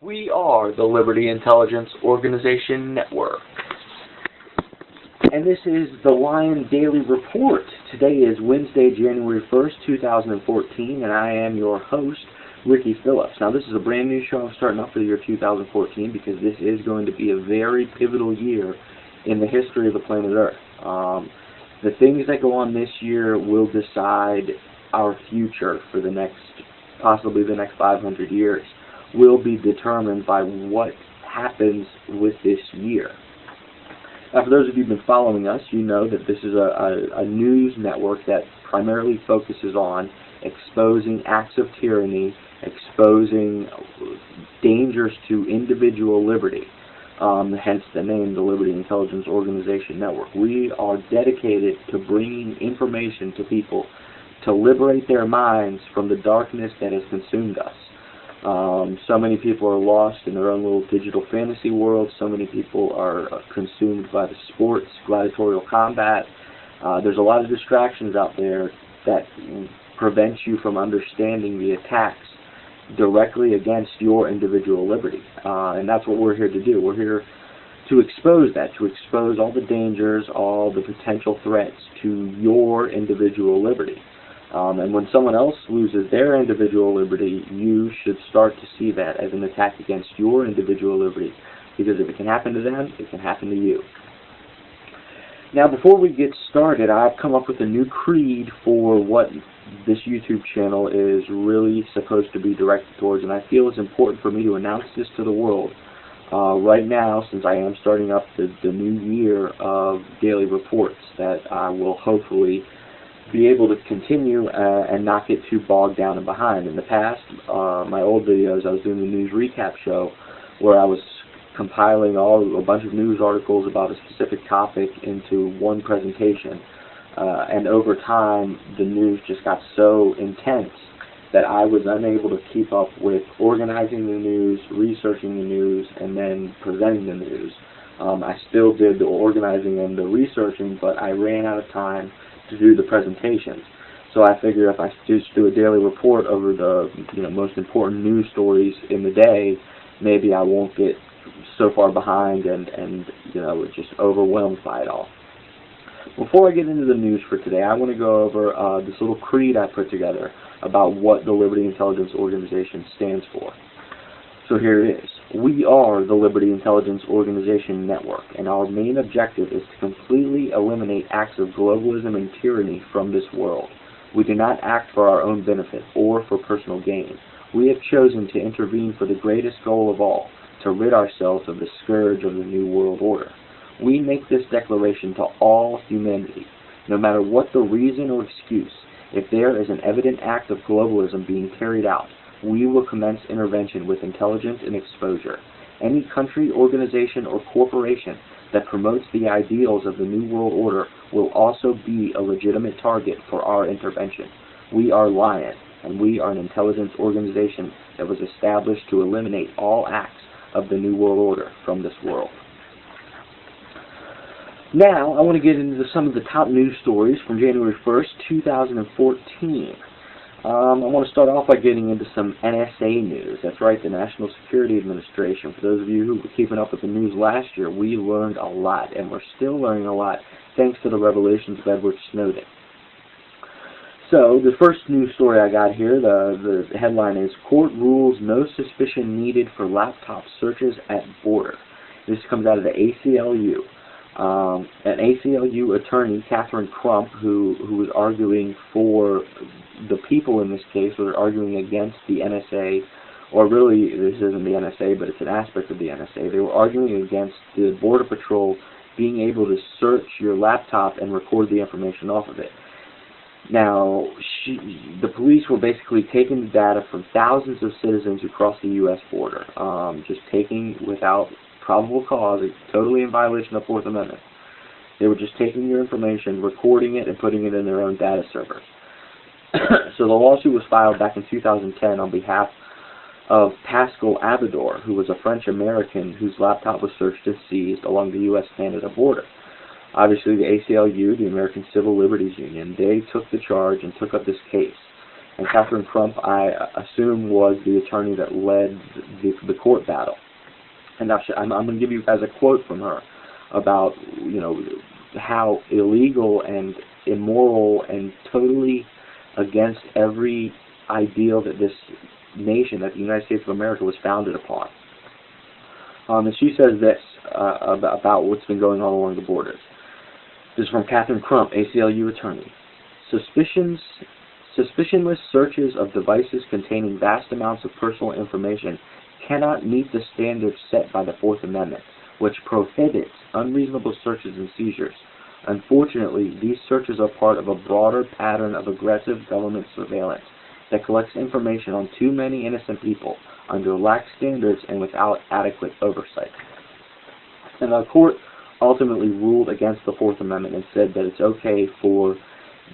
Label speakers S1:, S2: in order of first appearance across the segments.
S1: We are the Liberty Intelligence Organization Network. And this is the Lion Daily Report. Today is Wednesday, January 1st, 2014, and I am your host, Ricky Phillips. Now, this is a brand new show I'm starting off for the year 2014 because this is going to be a very pivotal year in the history of the planet Earth. The things that go on this year will decide our future for the next, possibly the next 500 years, will be determined by what happens with this year. Now, for those of you who've been following us, you know that this is a news network that primarily focuses on exposing acts of tyranny, exposing dangers to individual liberty, hence the name, the Liberty Intelligence Organization Network. We are dedicated to bringing information to people to liberate their minds from the darkness that has consumed us. So many people are lost in their own little digital fantasy world. So many people are consumed by the sports, gladiatorial combat. There's a lot of distractions out there that prevent you from understanding the attacks directly against your individual liberty. And that's what we're here to do. We're here to expose that, to expose all the dangers, all the potential threats to your individual liberty. And when someone else loses their individual liberty, you should start to see that as an attack against your individual liberty. Because if it can happen to them, it can happen to you. Now, before we get started, I've come up with a new creed for what this YouTube channel is really supposed to be directed towards, and I feel it's important for me to announce this to the world right now, since I am starting up the new year of daily reports that I will hopefully be able to continue and not get too bogged down and behind. In the past, my old videos, I was doing the news recap show where I was compiling a bunch of news articles about a specific topic into one presentation. And over time, the news just got so intense that I was unable to keep up with organizing the news, researching the news, and then presenting the news. I still did the organizing and the researching, but I ran out of time to do the presentations. So I figure if I just do a daily report over the most important news stories in the day, maybe I won't get so far behind and just overwhelmed by it all. Before I get into the news for today, I want to go over this little creed I put together about what the Liberty Intelligence Organization stands for. So here it is. We are the Liberty Intelligence Organization Network, and our main objective is to completely eliminate acts of globalism and tyranny from this world. We do not act for our own benefit or for personal gain. We have chosen to intervene for the greatest goal of all, to rid ourselves of the scourge of the New World Order. We make this declaration to all humanity, no matter what the reason or excuse. If there is an evident act of globalism being carried out, we will commence intervention with intelligence and exposure. Any country, organization, or corporation that promotes the ideals of the New World Order will also be a legitimate target for our intervention. We are Lion, and we are an intelligence organization that was established to eliminate all acts of the New World Order from this world. Now, I want to get into some of the top news stories from January 1st, 2014. I want to start off by getting into some NSA news. That's right, the National Security Administration. For those of you who were keeping up with the news last year, we learned a lot, and we're still learning a lot thanks to the revelations of Edward Snowden. So, the first news story I got here, the headline is, Court Rules No Suspicion Needed for Laptop Searches at Border. This comes out of the ACLU. An ACLU attorney, Catherine Crump, who was arguing for the people in this case, was arguing against the NSA, or really, this isn't the NSA, but it's an aspect of the NSA. They were arguing against the Border Patrol being able to search your laptop and record the information off of it. Now, the police were basically taking the data from thousands of citizens across the U.S. border, just taking without probable cause, totally in violation of the Fourth Amendment. They were just taking your information, recording it, and putting it in their own data servers. So the lawsuit was filed back in 2010 on behalf of Pascal Abador, who was a French-American whose laptop was searched and seized along the U.S.-Canada border. Obviously, the ACLU, the American Civil Liberties Union, they took the charge and took up this case. And Catherine Crump, I assume, was the attorney that led the court battle. And now I'm going to give you guys a quote from her about, you know, how illegal and immoral and totally against every ideal that this nation, that the United States of America, was founded upon. And she says this about what's been going on along the borders. This is from Catherine Crump, ACLU attorney. Suspicionless searches of devices containing vast amounts of personal information cannot meet the standards set by the Fourth Amendment, which prohibits unreasonable searches and seizures. Unfortunately, these searches are part of a broader pattern of aggressive government surveillance that collects information on too many innocent people under lax standards and without adequate oversight. And the court ultimately ruled against the Fourth Amendment and said that it's okay for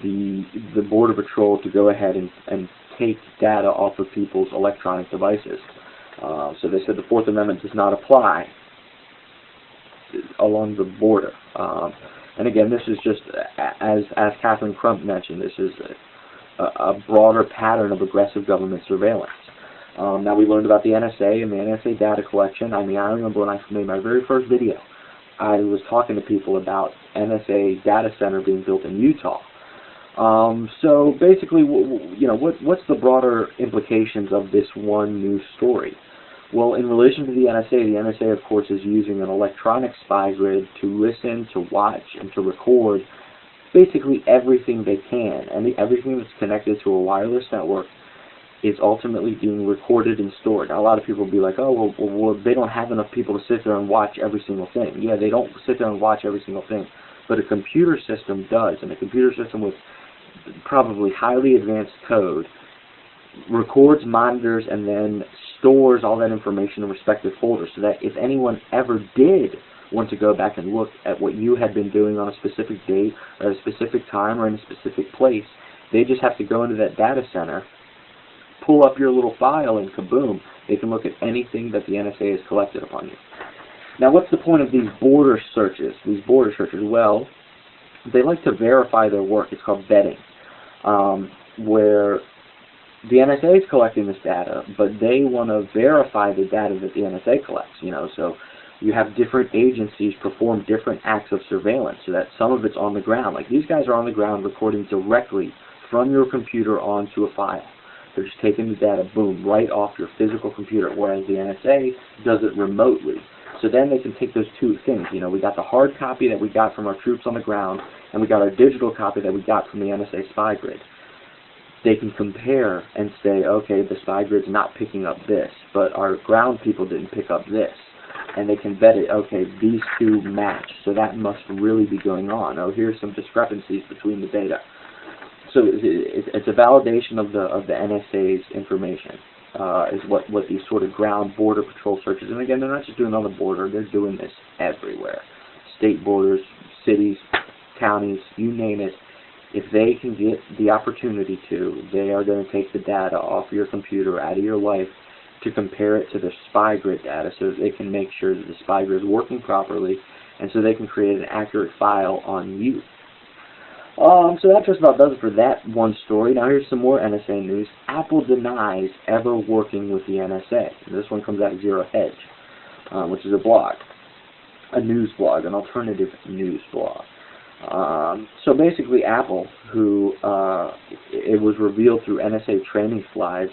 S1: the Border Patrol to go ahead and take data off of people's electronic devices. So they said the Fourth Amendment does not apply along the border. And again, this is just, as Catherine Crump mentioned, this is a broader pattern of aggressive government surveillance. Now, we learned about the NSA and the NSA data collection. I mean, I remember when I made my very first video, I was talking to people about NSA data center being built in Utah. So basically, you know, what's the broader implications of this one news story? Well, in relation to the NSA, of course, is using an electronic spy grid to listen, to watch, and to record basically everything they can. And everything that's connected to a wireless network is ultimately being recorded and stored. Now, a lot of people will be like, oh, well, they don't have enough people to sit there and watch every single thing. Yeah, they don't sit there and watch every single thing. But a computer system does. And a computer system with probably highly advanced code records, monitors, and then stores all that information in respective folders, so that if anyone ever did want to go back and look at what you had been doing on a specific date or at a specific time or in a specific place, they just have to go into that data center, pull up your little file, and kaboom, they can look at anything that the NSA has collected upon you. Now, what's the point of these border searches? Well, they like to verify their work. It's called vetting, where the NSA is collecting this data, but they want to verify the data that the NSA collects. You know, so you have different agencies perform different acts of surveillance, so that some of it's on the ground. Like, these guys are on the ground recording directly from your computer onto a file. They're just taking the data, boom, right off your physical computer, whereas the NSA does it remotely. So then they can take those two things. You know, we got the hard copy that we got from our troops on the ground, and we got our digital copy that we got from the NSA spy grid. They can compare and say, okay, the spy grid's not picking up this, but our ground people didn't pick up this. And they can vet it, okay, these two match, so that must really be going on. Oh, here's some discrepancies between the data. So it's a validation of the NSA's information, is what these sort of ground border patrol searches. And again, they're not just doing it on the border, they're doing this everywhere. State borders, cities, counties, you name it. If they can get the opportunity to, they are going to take the data off your computer, out of your life, to compare it to the spy grid data, so that they can make sure that the spy grid is working properly, and so they can create an accurate file on you. So that just about does it for that one story. Now here's some more NSA news. Apple denies ever working with the NSA. This one comes out of Zero Hedge, which is a blog, a news blog, an alternative news blog. So basically Apple, who it was revealed through NSA training slides,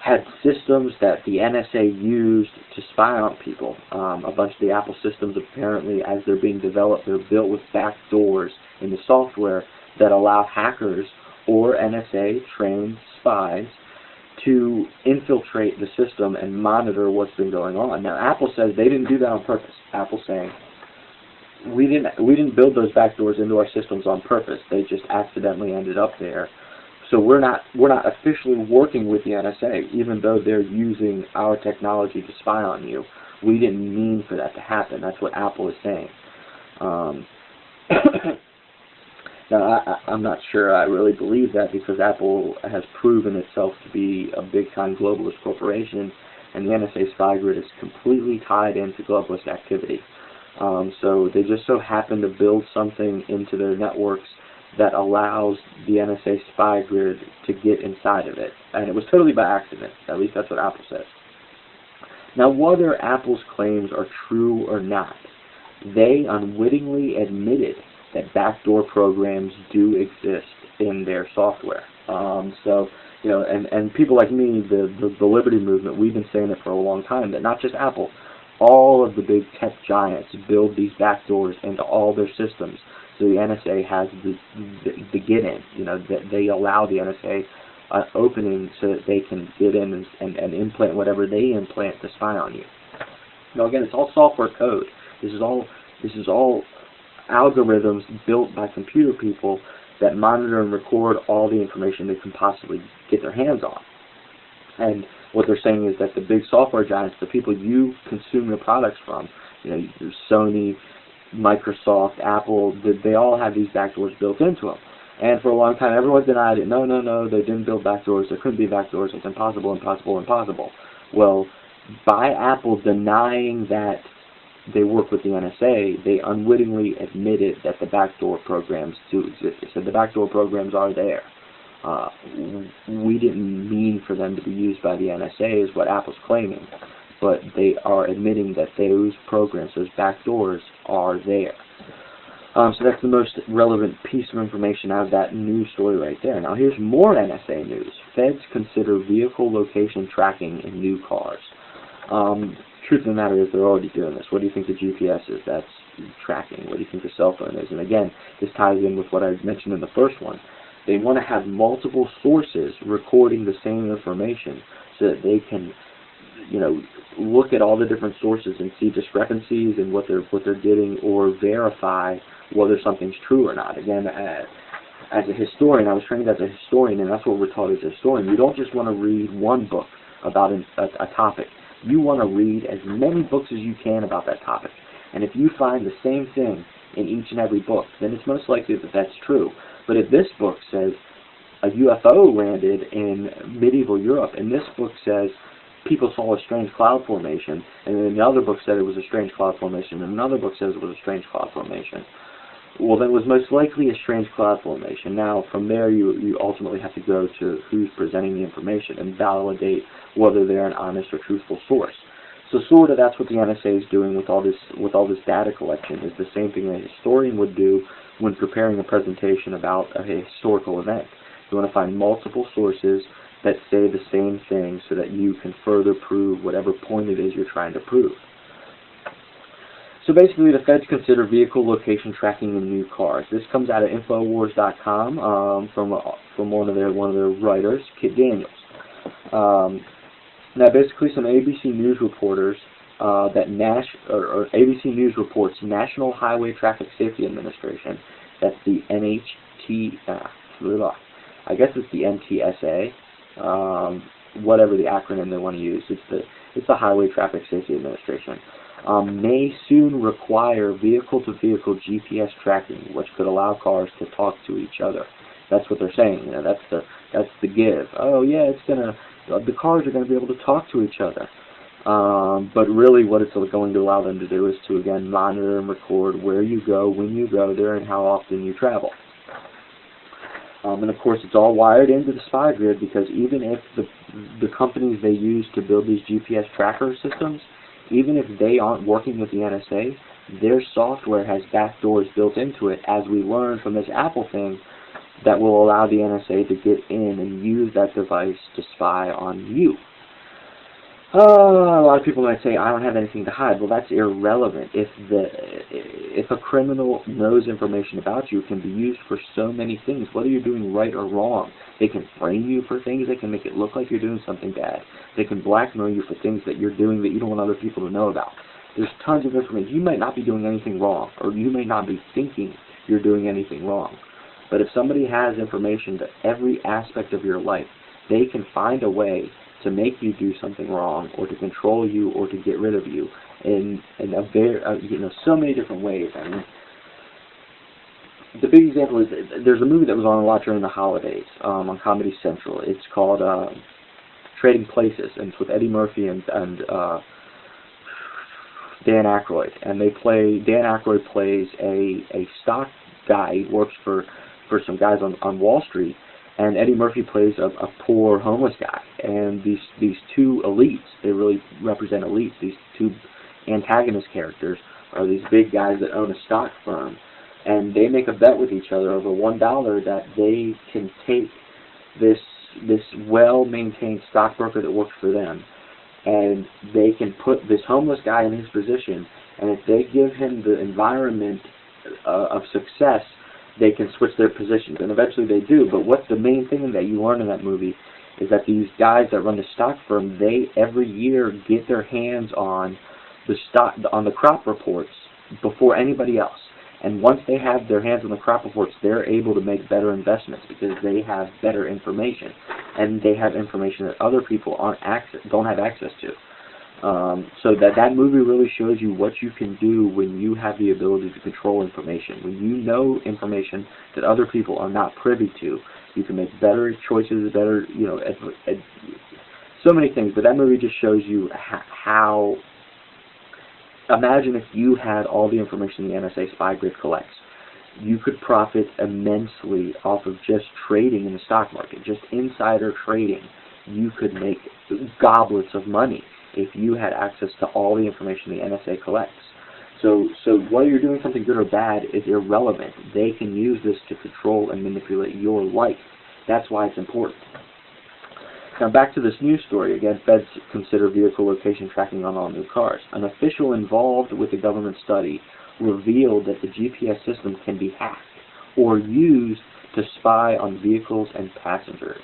S1: had systems that the NSA used to spy on people. A bunch of the Apple systems, apparently, as they're being developed, they're built with back doors in the software that allow hackers or NSA-trained spies to infiltrate the system and monitor what's been going on. Now, Apple says they didn't do that on purpose. Apple's saying, we didn't build those back doors into our systems on purpose. They just accidentally ended up there. So we're not officially working with the NSA, even though they're using our technology to spy on you. We didn't mean for that to happen. That's what Apple is saying. Now, I'm not sure I really believe that, because Apple has proven itself to be a big-time globalist corporation, and the NSA spy grid is completely tied into globalist activity. So they just so happen to build something into their networks that allows the NSA spy grid to get inside of it. And it was totally by accident. At least that's what Apple says. Now, whether Apple's claims are true or not, they unwittingly admitted that backdoor programs do exist in their software. So, you know, and people like me, the Liberty Movement, we've been saying it for a long time, that not just Apple, all of the big tech giants build these backdoors into all their systems. So the NSA has the get-in. You know, that they allow the NSA opening so that they can get in and implant whatever they implant to spy on you. Now again, it's all software code. This is all algorithms built by computer people that monitor and record all the information they can possibly get their hands on. And what they're saying is that the big software giants, the people you consume the products from, you know, Sony, Microsoft, Apple, they all have these backdoors built into them. And for a long time, everyone denied it. No, they didn't build backdoors. There couldn't be backdoors. It's impossible. Well, by Apple denying that they work with the NSA, they unwittingly admitted that the backdoor programs do exist. They said the backdoor programs are there. We didn't mean for them to be used by the NSA, is what Apple's claiming. But they are admitting that those programs, those backdoors, are there. So that's the most relevant piece of information out of that news story right there. Now here's more NSA news. Feds consider vehicle location tracking in new cars. Truth of the matter is they're already doing this. What do you think the GPS is? That's tracking. What do you think the cell phone is? And again, this ties in with what I mentioned in the first one. They want to have multiple sources recording the same information so that they can, you know, look at all the different sources and see discrepancies in what they're getting, or verify whether something's true or not. Again, as a historian, I was trained as a historian, and that's what we're taught as a historian. You don't just want to read one book about a topic. You want to read as many books as you can about that topic. And if you find the same thing in each and every book, then it's most likely that that's true. But if this book says a UFO landed in medieval Europe, and this book says people saw a strange cloud formation, and then another book said it was a strange cloud formation, and another book says it was a strange cloud formation, well, then it was most likely a strange cloud formation. Now, from there, you ultimately have to go to who's presenting the information and validate whether they're an honest or truthful source. So sort of that's what the NSA is doing with all this data collection, is the same thing a historian would do when preparing a presentation about a historical event. You want to find multiple sources that say the same thing so that you can further prove whatever point it is you're trying to prove. So basically, the feds consider vehicle location tracking in new cars. This comes out of Infowars.com from one of their writers, Kit Daniels. Now, basically, some ABC News reporters ABC News reports National Highway Traffic Safety Administration. That's the I guess it's the NTSA. Whatever the acronym they want to use, it's the Highway Traffic Safety Administration. May soon require vehicle-to-vehicle GPS tracking, which could allow cars to talk to each other. That's what they're saying. You know, that's the give. Oh yeah, the cars are going to be able to talk to each other. But really, what it's going to allow them to do is to again monitor and record where you go, when you go there, and how often you travel. And of course, it's all wired into the spy grid, because even if the companies they use to build these GPS tracker systems, even if they aren't working with the NSA, their software has backdoors built into it, as we learned from this Apple thing, that will allow the NSA to get in and use that device to spy on you. A lot of people might say, I don't have anything to hide. Well, that's irrelevant. If a criminal knows information about you, it can be used for so many things, whether you're doing right or wrong. They can frame you for things. They can make it look like you're doing something bad. They can blackmail you for things that you're doing that you don't want other people to know about. There's tons of information. You might not be doing anything wrong, or you may not be thinking you're doing anything wrong. But if somebody has information to every aspect of your life, they can find a way to make you do something wrong, or to control you, or to get rid of you in a very, so many different ways. I mean, the big example is there's a movie that was on a lot during the holidays on Comedy Central. It's called Trading Places, and it's with Eddie Murphy and Dan Aykroyd. And Dan Aykroyd plays a stock guy. He works for for some guys on Wall Street, and Eddie Murphy plays a poor homeless guy. And these two elites, they really represent elites. These two antagonist characters are these big guys that own a stock firm, and they make a bet with each other over $1 that they can take this well-maintained stockbroker that works for them, and they can put this homeless guy in his position, and if they give him the environment of success, they can switch their positions, and eventually they do. But what's the main thing that you learn in that movie is that these guys that run the stock firm, they every year get their hands on the crop reports before anybody else. And once they have their hands on the crop reports, they're able to make better investments because they have better information, and they have information that other people don't have access to. So that movie really shows you what you can do when you have the ability to control information. When you know information that other people are not privy to, you can make better choices, better, so many things. But that movie just shows you how. Imagine if you had all the information the NSA spy grid collects. You could profit immensely off of just trading in the stock market, just insider trading. You could make goblets of money if you had access to all the information the NSA collects. So whether you're doing something good or bad is irrelevant. They can use this to control and manipulate your life. That's why it's important. Now back to this news story. Again, feds consider vehicle location tracking on all new cars. An official involved with the government study revealed that the GPS system can be hacked or used to spy on vehicles and passengers.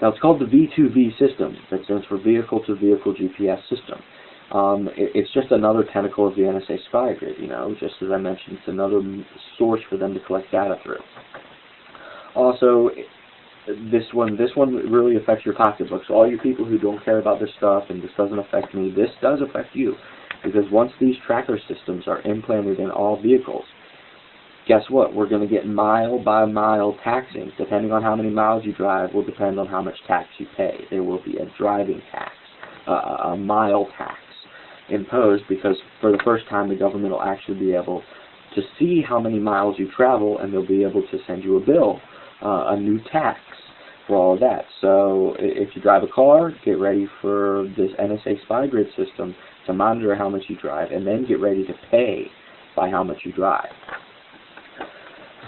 S1: Now it's called the V2V system. That stands for vehicle-to-vehicle GPS system. It's just another tentacle of the NSA spy grid, just as I mentioned, it's another source for them to collect data through. Also, this one really affects your pocketbook. So all you people who don't care about this stuff and this doesn't affect me, this does affect you. Because once these tracker systems are implanted in all vehicles, guess what? We're going to get mile-by-mile taxing. Depending on how many miles you drive will depend on how much tax you pay. There will be a driving tax, a mile tax imposed, because for the first time the government will actually be able to see how many miles you travel, and they'll be able to send you a bill, a new tax for all of that. So if you drive a car, get ready for this NSA spy grid system to monitor how much you drive, and then get ready to pay by how much you drive.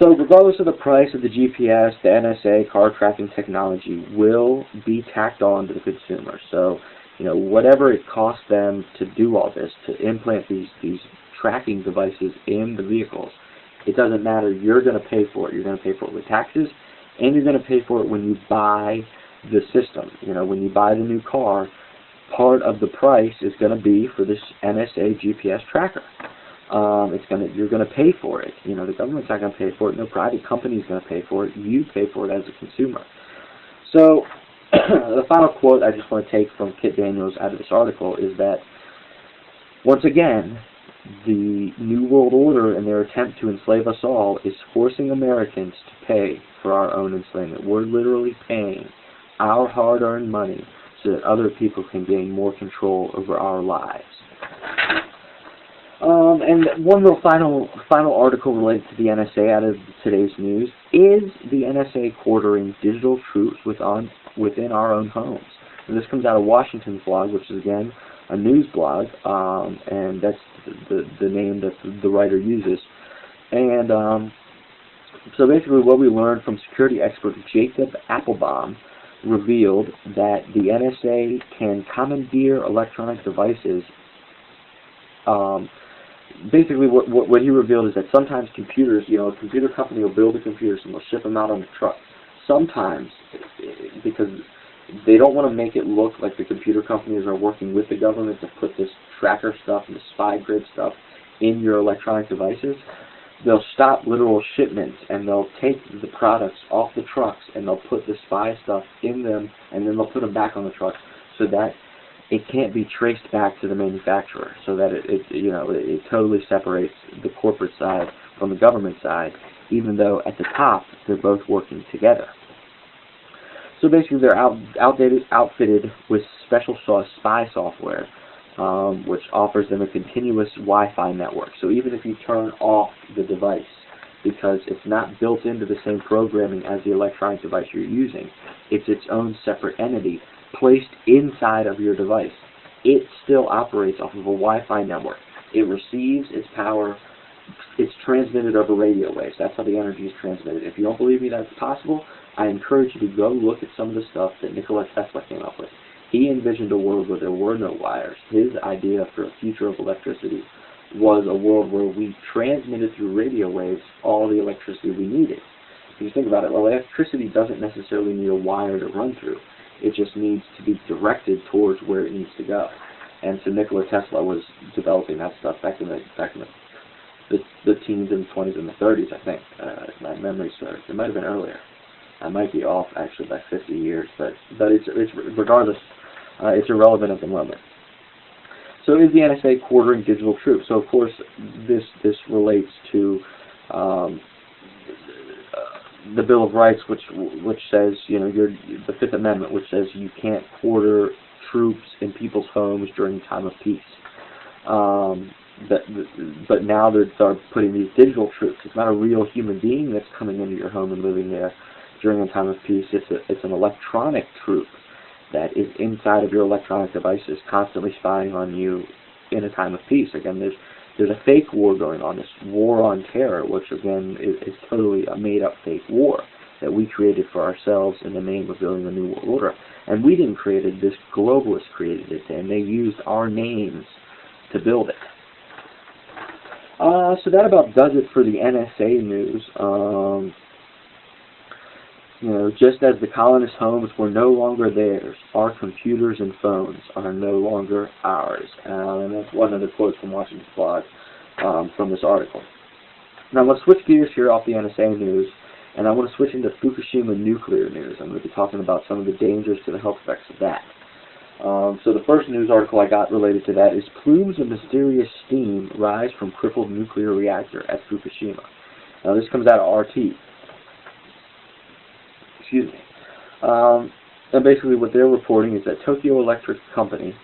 S1: So regardless of the price of the GPS, the NSA car tracking technology will be tacked on to the consumer. So, whatever it costs them to do all this, to implant these tracking devices in the vehicles, it doesn't matter. You're going to pay for it. You're going to pay for it with taxes, and you're going to pay for it when you buy the system. When you buy the new car, part of the price is going to be for this NSA GPS tracker. You're going to pay for it. The government's not going to pay for it. No private company is going to pay for it. You pay for it as a consumer. So the final quote I just want to take from Kit Daniels out of this article is that, once again, the New World Order and their attempt to enslave us all is forcing Americans to pay for our own enslavement. We're literally paying our hard-earned money so that other people can gain more control over our lives. And one little final article related to the NSA out of today's news is the NSA quartering digital troops within our own homes. And this comes out of Washington's blog, which is, again, a news blog, and that's the name that the writer uses. And so basically what we learned from security expert Jacob Applebaum revealed that the NSA can commandeer electronic devices. Basically what he revealed is that sometimes computers, a computer company will build the computers and they'll ship them out on the truck. Sometimes, because they don't want to make it look like the computer companies are working with the government to put this tracker stuff and the spy grid stuff in your electronic devices, they'll stop literal shipments and they'll take the products off the trucks and they'll put the spy stuff in them, and then they'll put them back on the trucks so that it can't be traced back to the manufacturer, so that it totally separates the corporate side from the government side, even though at the top they're both working together. So basically they're outfitted with special spy software, which offers them a continuous Wi-Fi network. So even if you turn off the device, because it's not built into the same programming as the electronic device you're using. It's its own separate entity placed inside of your device. It still operates off of a Wi-Fi network. It receives its power. It's transmitted over radio waves. That's how the energy is transmitted. If you don't believe me that's possible, I encourage you to go look at some of the stuff that Nikola Tesla came up with. He envisioned a world where there were no wires. His idea for a future of electricity was a world where we transmitted through radio waves all the electricity we needed. If you think about it, electricity doesn't necessarily need a wire to run through. It just needs to be directed towards where it needs to go. And so Nikola Tesla was developing that stuff back in the teens and 20s and the 30s, I think. If my memory serves. It might have been earlier. I might be off actually by 50 years, but it's regardless, it's irrelevant at the moment. So is the NSA quartering digital troops? So of course this relates to the Bill of Rights, which says, you know, the Fifth Amendment, which says you can't quarter troops in people's homes during time of peace. But now they're putting these digital troops. It's not a real human being that's coming into your home and living there during a time of peace. It's an electronic troop that is inside of your electronic devices, constantly spying on you in a time of peace. Again, there's a fake war going on, this war on terror, which again is totally a made-up fake war that we created for ourselves in the name of building a new world order. And we didn't create it, this globalist created it, and they used our names to build it. So that about does it for the NSA news. You know, just as the colonists' homes were no longer theirs, our computers and phones are no longer ours. And that's one of the quotes from Washington's blog from this article. Now let's switch gears here off the NSA news, and I want to switch into Fukushima nuclear news. I'm going to be talking about some of the dangers to the health effects of that. So the first news article I got related to that is plumes of mysterious steam rise from crippled nuclear reactor at Fukushima. Now this comes out of RT. Excuse me. And basically what they're reporting is that Tokyo Electric Power Company,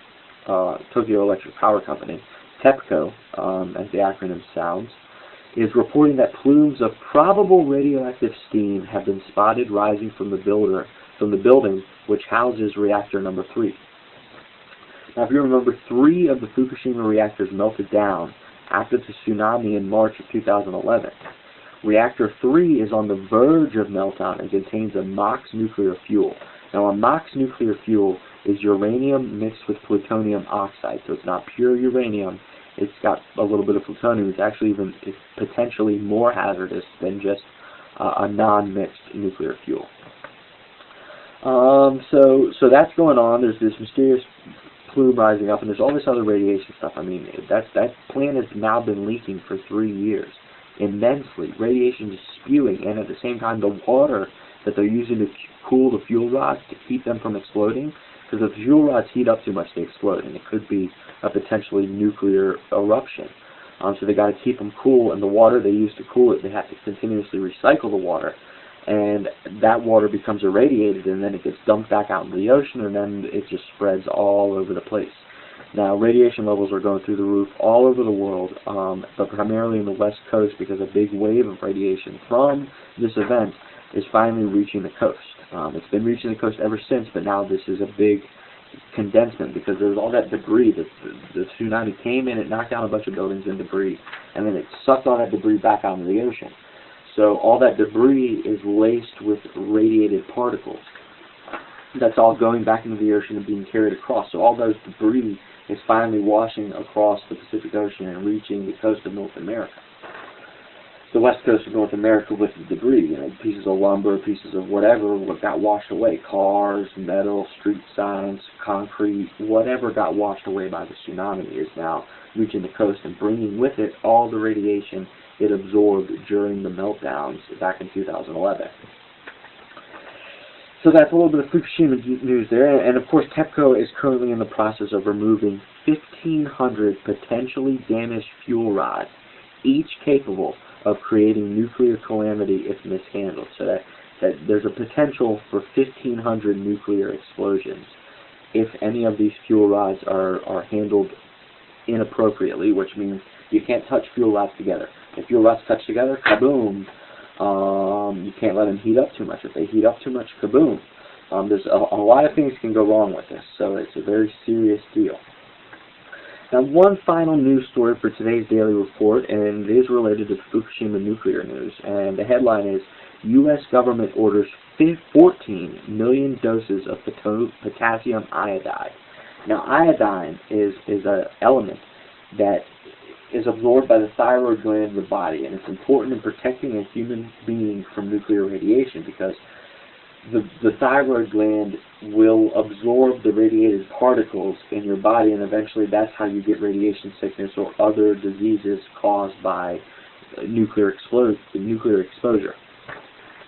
S1: TEPCO, as the acronym sounds, is reporting that plumes of probable radioactive steam have been spotted rising from the building which houses reactor number 3. Now, if you remember, 3 of the Fukushima reactors melted down after the tsunami in March of 2011. Reactor 3 is on the verge of meltdown and contains a MOX nuclear fuel. Now, a MOX nuclear fuel is uranium mixed with plutonium oxide, so it's not pure uranium. It's got a little bit of plutonium. It's actually it's potentially more hazardous than just a non-mixed nuclear fuel. So that's going on. There's this mysterious plume rising up, and there's all this other radiation stuff. I mean, that plant has now been leaking for 3 years. Immensely. Radiation is spewing, and at the same time, the water that they're using to cool the fuel rods to keep them from exploding, because if the fuel rods heat up too much, they explode, and it could be a potentially nuclear eruption. So they got to keep them cool, and the water they use to cool it, they have to continuously recycle the water, and that water becomes irradiated, and then it gets dumped back out into the ocean, and then it just spreads all over the place. Now, radiation levels are going through the roof all over the world, but primarily in the West Coast, because a big wave of radiation from this event is finally reaching the coast. It's been reaching the coast ever since, but now this is a big condensement because there's all that debris. The tsunami came in, it knocked down a bunch of buildings and debris, and then it sucked all that debris back out into the ocean. So all that debris is laced with radiated particles. That's all going back into the ocean and being carried across. So all those debris is finally washing across the Pacific Ocean and reaching the coast of North America. The west coast of North America with the debris, you know, pieces of lumber, pieces of whatever, what got washed away, cars, metal, street signs, concrete, whatever got washed away by the tsunami is now reaching the coast and bringing with it all the radiation it absorbed during the meltdowns back in 2011. So that's a little bit of Fukushima news there. And of course, TEPCO is currently in the process of removing 1,500 potentially damaged fuel rods, each capable of creating nuclear calamity if mishandled. So that there's a potential for 1,500 nuclear explosions if any of these fuel rods are handled inappropriately, which means you can't touch fuel rods together. If your ruts touch together, kaboom. You can't let them heat up too much. If they heat up too much, kaboom. There's a lot of things can go wrong with this, so it's a very serious deal. Now, one final news story for today's daily report, and it is related to Fukushima nuclear news, and the headline is, U.S. government orders 14 million doses of potassium iodide. Now, iodine is an element that is absorbed by the thyroid gland of the body, and it's important in protecting a human being from nuclear radiation because the thyroid gland will absorb the radiated particles in your body, and eventually that's how you get radiation sickness or other diseases caused by nuclear exposure.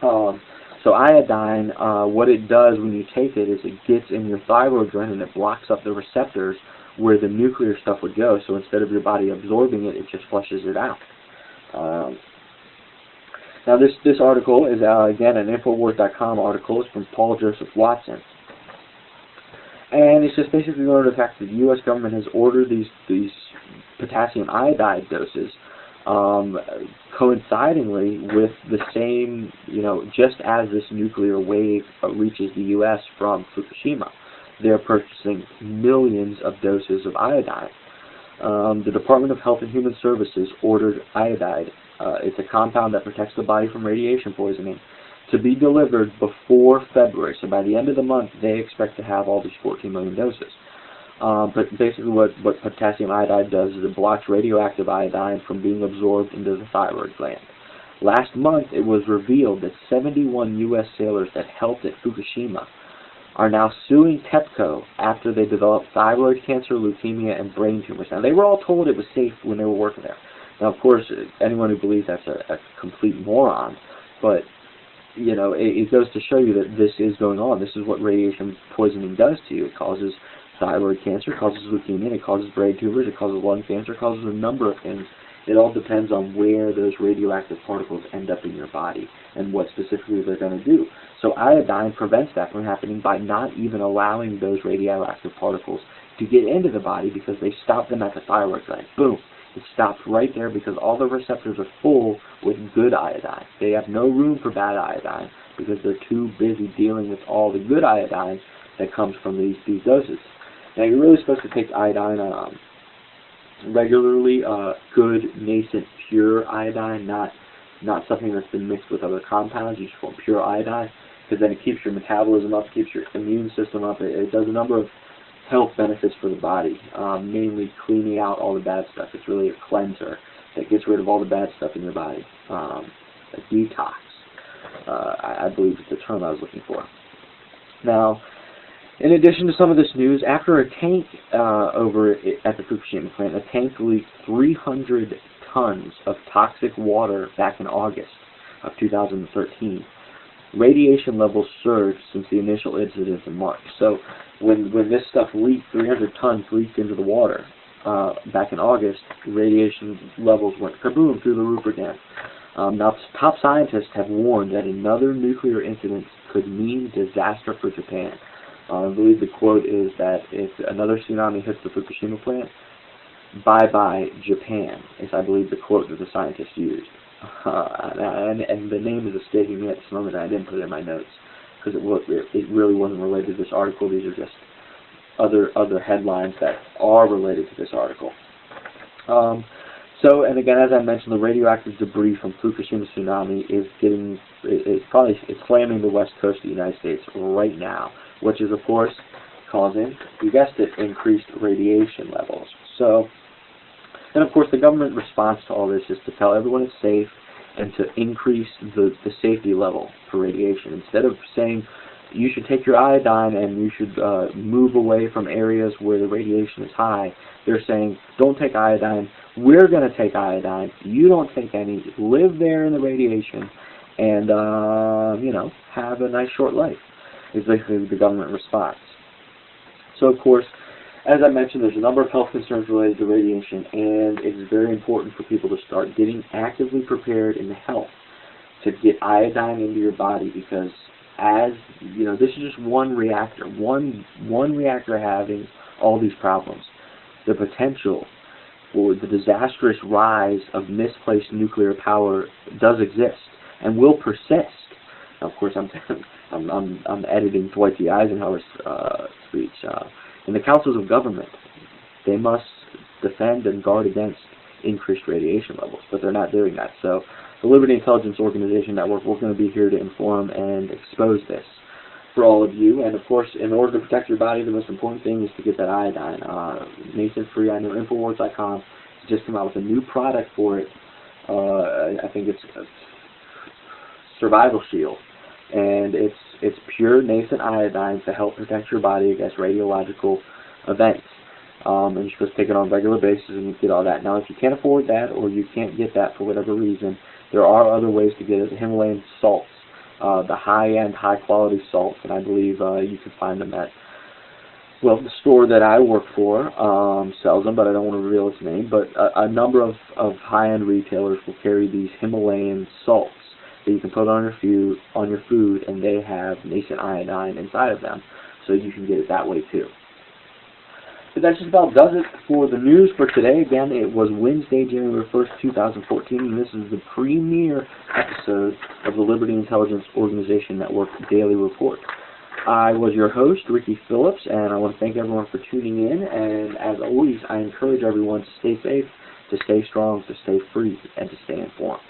S1: So iodine, what it does when you take it is it gets in your thyroid gland and it blocks up the receptors where the nuclear stuff would go. So instead of your body absorbing it, it just flushes it out. Now this article is, again, an Infowars.com article. It's from Paul Joseph Watson. And it's just basically going to the fact that the U.S. government has ordered these potassium iodide doses coincidingly with the same, just as this nuclear wave reaches the U.S. from Fukushima. They're purchasing millions of doses of iodine. The Department of Health and Human Services ordered iodide. It's a compound that protects the body from radiation poisoning, to be delivered before February. So by the end of the month, they expect to have all these 14 million doses. But basically what potassium iodide does is it blocks radioactive iodine from being absorbed into the thyroid gland. Last month, it was revealed that 71 U.S. sailors that helped at Fukushima are now suing TEPCO after they developed thyroid cancer, leukemia, and brain tumors. Now, they were all told it was safe when they were working there. Now, of course, anyone who believes that's a complete moron, but it goes to show you that this is going on. This is what radiation poisoning does to you. It causes thyroid cancer, it causes leukemia, it causes brain tumors, it causes lung cancer, it causes a number of things. It all depends on where those radioactive particles end up in your body and what specifically they're going to do. So iodine prevents that from happening by not even allowing those radioactive particles to get into the body because they stop them at the thyroid gland. Boom. It stops right there because all the receptors are full with good iodine. They have no room for bad iodine because they're too busy dealing with all the good iodine that comes from these doses. Now, you're really supposed to take iodine regularly, good, nascent, pure iodine, not something that's been mixed with other compounds. You just want pure iodine because then it keeps your metabolism up, keeps your immune system up. It does a number of health benefits for the body, mainly cleaning out all the bad stuff. It's really a cleanser that gets rid of all the bad stuff in your body, a detox, I believe is the term I was looking for. Now, in addition to some of this news, after a tank over at the Fukushima plant, a tank leaked 300 tons of toxic water back in August of 2013. Radiation levels surged since the initial incident in March. So when this stuff leaked, 300 tons leaked into the water back in August, radiation levels went kaboom through the roof again. Now, top scientists have warned that another nuclear incident could mean disaster for Japan. I believe the quote is that if another tsunami hits the Fukushima plant, bye-bye Japan, is I believe the quote that the scientists used. And the name is escaping me at this moment, and I didn't put it in my notes because it really wasn't related to this article. These are just other headlines that are related to this article. So, and again, as I mentioned, the radioactive debris from Fukushima tsunami is slamming the west coast of the United States right now, which is, of course, causing, you guessed it, increased radiation levels. So, and of course, the government response to all this is to tell everyone it's safe and to increase the safety level for radiation. Instead of saying you should take your iodine and you should move away from areas where the radiation is high, they're saying don't take iodine, we're going to take iodine, you don't take any, live there in the radiation, and, have a nice short life, is basically the government response. So, of course, as I mentioned, there's a number of health concerns related to radiation, and it's very important for people to start getting actively prepared in health to get iodine into your body because, this is just one reactor, one reactor having all these problems. The potential or the disastrous rise of misplaced nuclear power does exist and will persist. Now, of course, I'm editing Dwight D. Eisenhower's speech. In the councils of government, they must defend and guard against increased radiation levels, but they're not doing that. So the Liberty Intelligence Organization Network, we're going to be here to inform and expose this for all of you. And of course, in order to protect your body, the most important thing is to get that iodine. Nathan Free, I know Infowars.com has just come out with a new product for it. I think it's a Survival Shield, and it's pure nascent iodine to help protect your body against radiological events. And you're supposed to take it on a regular basis and you get all that. Now, if you can't afford that or you can't get that for whatever reason, there are other ways to get it. The Himalayan salts, the high-end, high-quality salts, and I believe you can find them at, well, the store that I work for sells them, but I don't want to reveal its name. But a number of high-end retailers will carry these Himalayan salts that you can put on your food, and they have nascent iodine inside of them, so you can get it that way too. But that just about does it for the news for today. Again, it was Wednesday, January 1st, 2014, and this is the premiere episode of the Liberty Intelligence Organization Network Daily Report. I was your host, Ricky Phillips, and I want to thank everyone for tuning in. And as always, I encourage everyone to stay safe, to stay strong, to stay free, and to stay informed.